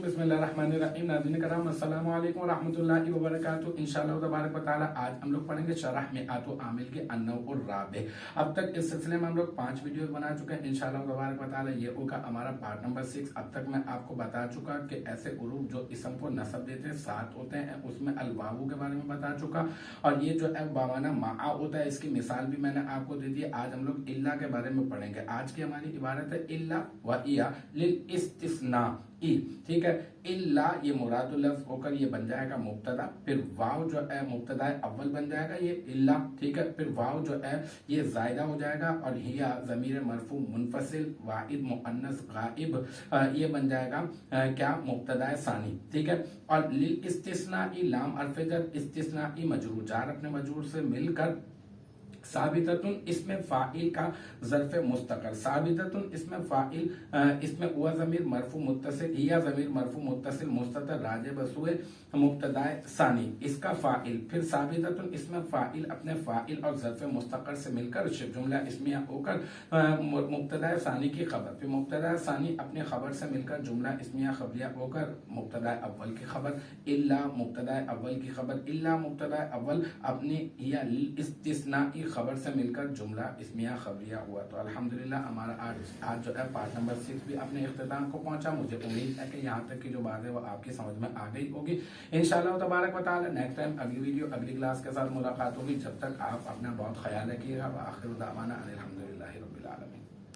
बिस्मिल्लाहिर्रहमानिर्रहीम। नाज़रीन करम अस्सलामु अलैकुम रहमतुल्लाहि व बरकातुहू। इंशाअल्लाह तबारक व तआला आज हम लोग पढ़ेंगे शरह मिआत व आमिल के अन्नौउर राबिह। अब तक इस सिलसिले में हम लोग 5 वीडियो बना चुके हैं। इंशाअल्लाह तबारक व तआला ये होगा हमारा पार्ट नंबर 6। अब तक मैं आपको बता चुका कि ऐसे उरूफ जो इसम को नसब देते हैं 7 होते हैं, उसमें अलवावु के बारे में बता चुका। और ये जो है बावाना माआ होता है, इसकी मिसाल भी मैंने आपको दे दी। आज हम लोग इल्ला के बारे में पढ़ेंगे। आज की हमारी इबारत है इल्ला व इया लिल इस्तिस्ना ई। ठीक है, इल्ला ये मुरादुल लफ्ज होकर ये बन जाएगा मुब्तदा, फिर वाव जो है मुब्तदा अव्वल बन जाएगा ये इल्ला। ठीक है, फिर वाव जो है ये जायदा हो जाएगा और हिया ज़मीर मरफू मुनफसिल वाहिद मुअन्नस गाइब ये बन जाएगा क्या मुब्तदा सानी। ठीक है, और लिल इस्तिस्नाई लाम अरफ़े जर इस्तिस्नाई मजरूर जार अपने मजरूर से मिलकर साबिततुन इसमें फाइल का ज़र्फ़ मुस्तक़र, साबिततुन इसमें फाइल इसमें हुआ ज़मीर मरफू मुत्तसिल या ज़मीर मरफू मुत्तसिल मुस्ततर राजे बसुए मुब्तदाए सानी इसका फाइल, फिर साबिततुन इसमें फाइल अपने फाइल और ज़र्फ़ मुस्तक़र से मिलकर जुमला इस्मिया होकर मुब्तदाए सानी की खबर, फिर मुब्तदाए सानी अपने खबर से मिलकर जुमला इस्मिया खबरिया होकर मुब्तदाए अव्वल की खबर, इल्ला मुब्तदाए अव्वल की खबर, इल्ला मुब्तदाए अव्वल अपनी या इस्तिस्नाई खबर से मिलकर जुमला इस्मिया खबरिया हुआ। तो अल्हम्दुलिल्लाह हमारा आज जो है पार्ट नंबर 6 भी अपने इख्तिताम को पहुंचा। मुझे उम्मीद है कि यहाँ तक की जो बात है वो आपकी समझ में आ गई होगी। इंशाअल्लाह तबारक व तआला नेक्स्ट टाइम अगली वीडियो अगली क्लास के साथ मुलाकात होगी। जब तक आप अपना बहुत ख्याल रखिएगा। आखिर दावाना अनिल हम्दुलिल्लाहि रब्बिल आलमीन।